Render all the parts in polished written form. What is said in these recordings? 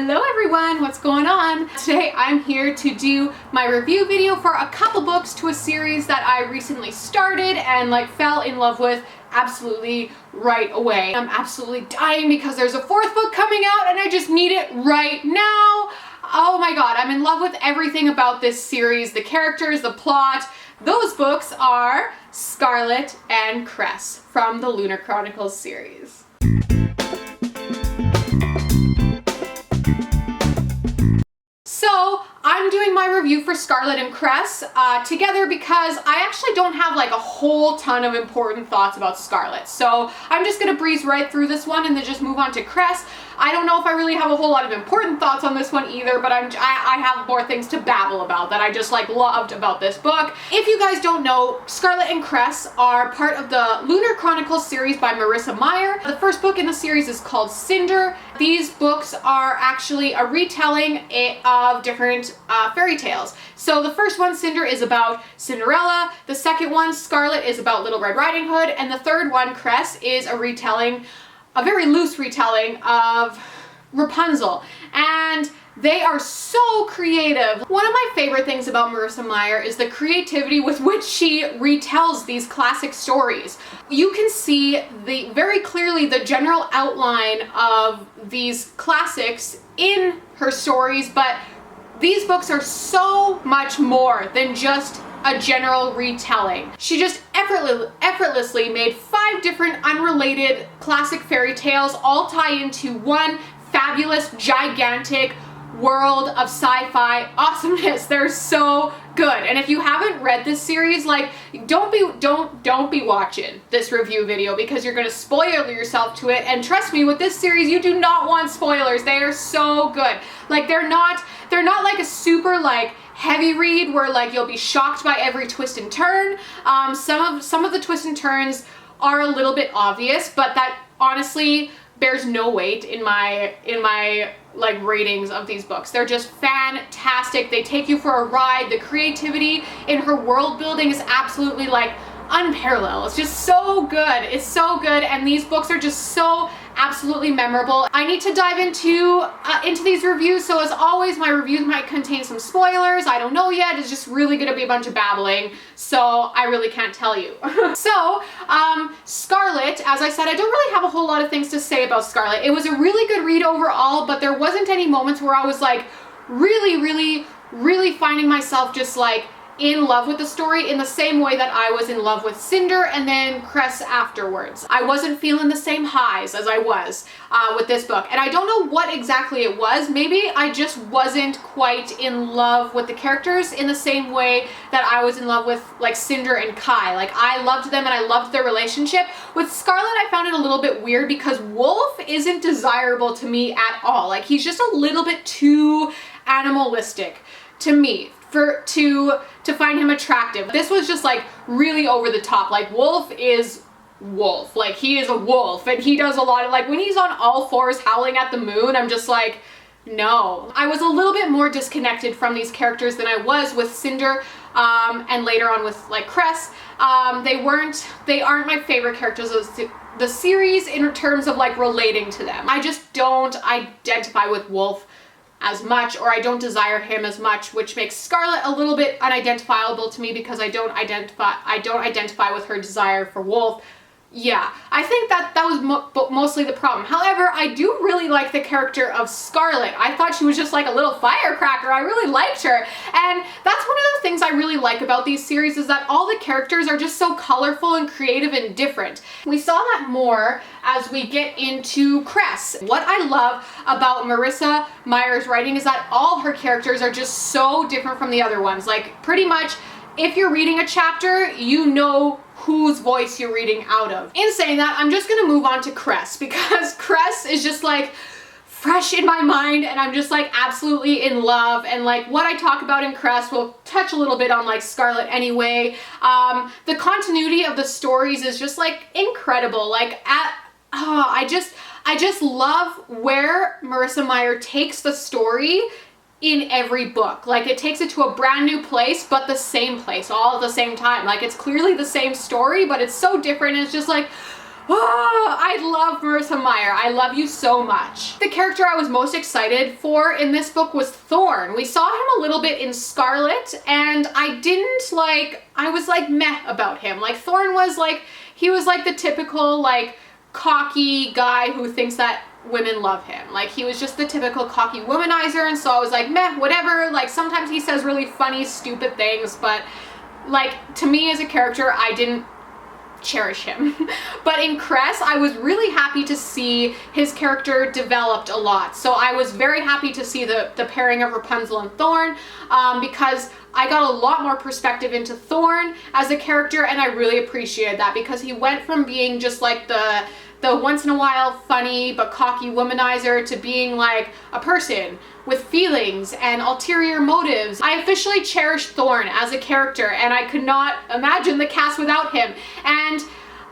Hello everyone, what's going on? Today I'm here to do my review video for a couple books to a series that I recently started and fell in love with absolutely right away. I'm absolutely dying because there's a fourth book coming out and I just need it right now. Oh my god, I'm in love with everything about this series, the characters, the plot. Those books are Scarlet and Cress from the Lunar Chronicles series. So I'm doing my review for Scarlet and Cress together because I actually don't have a whole ton of important thoughts about Scarlet. So I'm just gonna breeze right through this one and then just move on to Cress. I don't know if I really have a whole lot of important thoughts on this one either, but I have more things to babble about that I just loved about this book. If you guys don't know, Scarlet and Cress are part of the Lunar Chronicles series by Marissa Meyer. The first book in the series is called Cinder. These books are actually a retelling of different fairy tales. So the first one, Cinder, is about Cinderella. The second one, Scarlet, is about Little Red Riding Hood. And the third one, Cress, is a retelling, a very loose retelling of Rapunzel. And they are so creative. One of my favorite things about Marissa Meyer is the creativity with which she retells these classic stories. You can see very clearly the general outline of these classics in her stories, but these books are so much more than just a general retelling. She just effortlessly made 5 different unrelated classic fairy tales all tie into one fabulous, gigantic world of sci-fi awesomeness. They're so good. And if you haven't read this series, don't be watching this review video because you're gonna spoil yourself to it. And trust me, with this series, you do not want spoilers. They are so good. They're not like a super heavy read where you'll be shocked by every twist and turn. Some of the twists and turns are a little bit obvious, but that honestly bears no weight in my ratings of these books. They're just fantastic. They take you for a ride. The creativity in her world building is absolutely unparalleled. It's just so good. It's so good, and these books are just so absolutely memorable. I need to dive into these reviews, so as always, my reviews might contain some spoilers. I don't know yet. It's just really gonna be a bunch of babbling, so I really can't tell you. So, Scarlet, as I said, I don't really have a whole lot of things to say about Scarlet. It was a really good read overall, but there wasn't any moments where I was really finding myself just in love with the story in the same way that I was in love with Cinder and then Cress afterwards. I wasn't feeling the same highs as I was with this book. And I don't know what exactly it was. Maybe I just wasn't quite in love with the characters in the same way that I was in love with Cinder and Kai. I loved them and I loved their relationship. With Scarlet, I found it a little bit weird because Wolf isn't desirable to me at all. He's just a little bit too animalistic to me to find him attractive. This was just really over the top. Wolf is Wolf. He is a wolf and he does a lot of when he's on all fours howling at the moon, I'm just no. I was a little bit more disconnected from these characters than I was with Cinder and later on with Cress. They aren't my favorite characters of the series in terms of relating to them. I just don't identify with Wolf as much, or I don't desire him as much, which makes Scarlet a little bit unidentifiable to me because I don't identify with her desire for Wolf. Yeah, I think that was mostly the problem. However, I do really like the character of Scarlet. I thought she was just a little firecracker. I really liked her. And that's one of the things I really like about these series is that all the characters are just so colorful and creative and different. We saw that more as we get into Cress. What I love about Marissa Meyer's writing is that all her characters are just so different from the other ones. Pretty much, if you're reading a chapter, you know whose voice you're reading out of. In saying that, I'm just gonna move on to Cress because Cress is just fresh in my mind and I'm just absolutely in love, and what I talk about in Cress will touch a little bit on Scarlet anyway. The continuity of the stories is just incredible. I just love where Marissa Meyer takes the story in every book. It takes it to a brand new place, but the same place all at the same time. It's clearly the same story, but it's so different. And it's just Oh, I love Marissa Meyer. I love you so much. The character I was most excited for in this book was Thorn. We saw him a little bit in Scarlet, and I was like meh about him. Like Thorn was like, he was like the typical like cocky guy who thinks that women love him. Like he was just the typical cocky womanizer, and so I was like meh, whatever. Like sometimes he says really funny, stupid things, but like to me as a character, I didn't cherish him. But in Cress, I was really happy to see his character developed a lot. So I was very happy to see the pairing of Rapunzel and Thorn, because I got a lot more perspective into Thorn as a character, and I really appreciated that because he went from being just like the once in a while funny but cocky womanizer to being like a person with feelings and ulterior motives. I officially cherished Thorn as a character, and I could not imagine the cast without him. And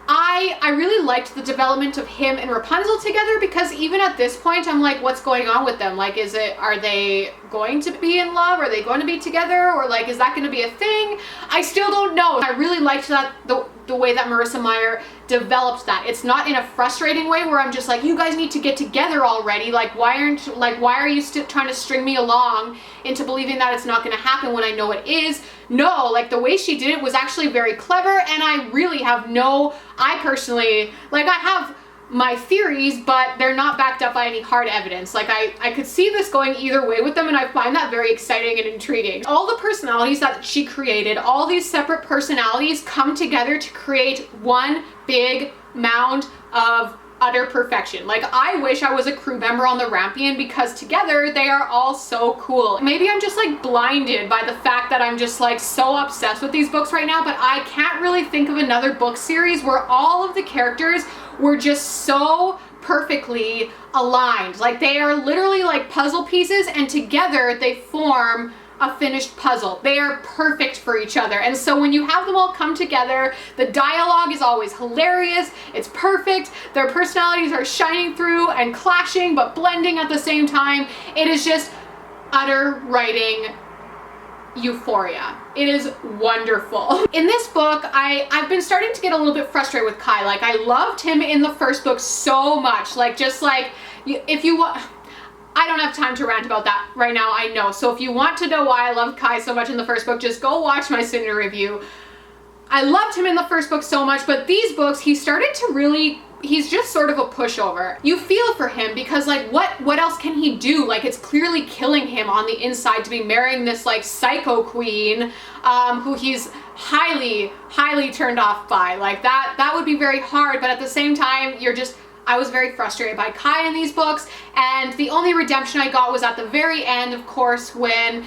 I really liked the development of him and Rapunzel together, because even at this point I'm like, what's going on with them? Like, are they going to be in love? Are they going to be together? Or like, is that going to be a thing? I still don't know. I really liked that, the way that Marissa Meyer developed that. It's not in a frustrating way where I'm just like, you guys need to get together already. Like, why are you still trying to string me along into believing that it's not going to happen when I know it is? No, like the way she did it was actually very clever, and I really have I personally, like I have my theories, but they're not backed up by any hard evidence. Like I could see this going either way with them, and I find that very exciting and intriguing. All the personalities that she created, all these separate personalities come together to create one big mound of utter perfection. Like I wish I was a crew member on the Rampion, because together they are all so cool. Maybe I'm just like blinded by the fact that I'm just like so obsessed with these books right now, but I can't really think of another book series where all of the characters were just so perfectly aligned. Like they are literally like puzzle pieces, and together they form a finished puzzle. They are perfect for each other. And so when you have them all come together, the dialogue is always hilarious. It's perfect. Their personalities are shining through and clashing but blending at the same time. It is just utter writing euphoria. It is wonderful. In this book, I've been starting to get a little bit frustrated with Kai. Like I loved him in the first book so much. Like just like if you want, I don't have time to rant about that right now, I know. So if you want to know why I loved Kai so much in the first book, just go watch my Cinder review. I loved him in the first book so much, but these books, he started to really, he's just sort of a pushover. You feel for him because like what else can he do? Like it's clearly killing him on the inside to be marrying this like psycho queen who he's highly turned off by. Like that would be very hard, but at the same time, I was very frustrated by Kai in these books, and the only redemption I got was at the very end, of course, when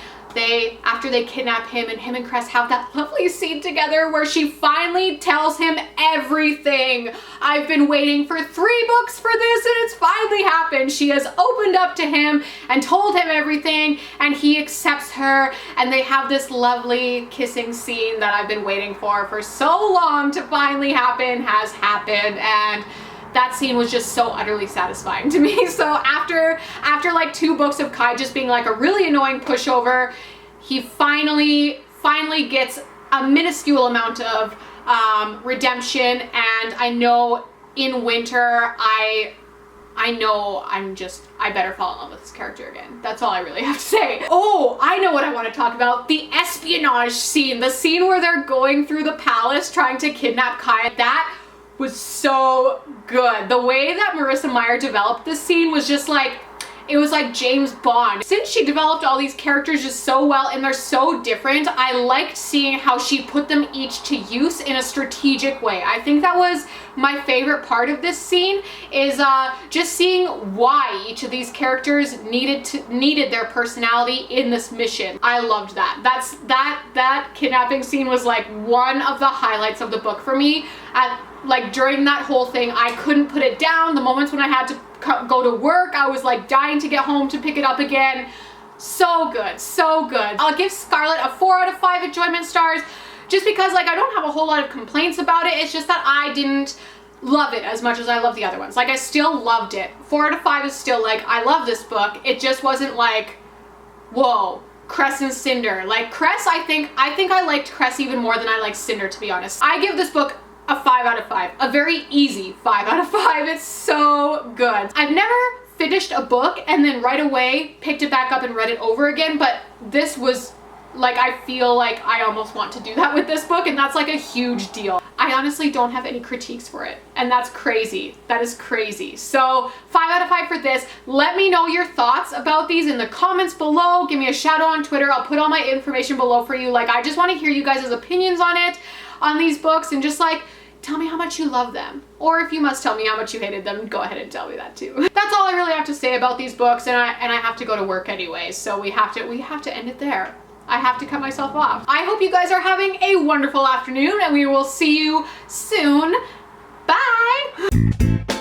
after they kidnap him, and him and Cress have that lovely scene together where she finally tells him everything. I've been waiting for 3 books for this, and it's finally happened. She has opened up to him and told him everything, and he accepts her, and they have this lovely kissing scene that I've been waiting for so long to finally happen, has happened, and that scene was just so utterly satisfying to me. So after like 2 books of Kai just being like a really annoying pushover, he finally gets a minuscule amount of redemption. And I know in winter, I better fall in love with this character again. That's all I really have to say. Oh, I know what I want to talk about. The espionage scene. The scene where they're going through the palace trying to kidnap Kai. That was so good. The way that Marissa Meyer developed this scene was just like, it was like James Bond. Since she developed all these characters just so well and they're so different, I liked seeing how she put them each to use in a strategic way. I think that was my favorite part of this scene, is just seeing why each of these characters needed their personality in this mission. I loved that. That kidnapping scene was like one of the highlights of the book for me. Like during that whole thing, I couldn't put it down. The moments when I had to go to work, I was like dying to get home to pick it up again. So good, so good. I'll give Scarlet a 4 out of 5 enjoyment stars, just because like I don't have a whole lot of complaints about it. It's just that I didn't love it as much as I love the other ones. Like I still loved it. 4 out of 5 is still like, I love this book. It just wasn't like, whoa, Cress and Cinder. Like Cress, I think I liked Cress even more than I liked Cinder, to be honest. I give this book a 5 out of 5. A very easy 5 out of 5. It's so good. I've never finished a book and then right away picked it back up and read it over again, but this was like, I feel like I almost want to do that with this book, and that's like a huge deal. I honestly don't have any critiques for it, and that's crazy. That is crazy. So 5 out of 5 for this. Let me know your thoughts about these in the comments below. Give me a shout out on Twitter. I'll put all my information below for you. Like, I just want to hear you guys' opinions on it, on these books, and just like, tell me how much you love them. Or if you must tell me how much you hated them, go ahead and tell me that too. That's all I really have to say about these books, and I have to go to work anyway, so we have to end it there. I have to cut myself off. I hope you guys are having a wonderful afternoon, and we will see you soon. Bye!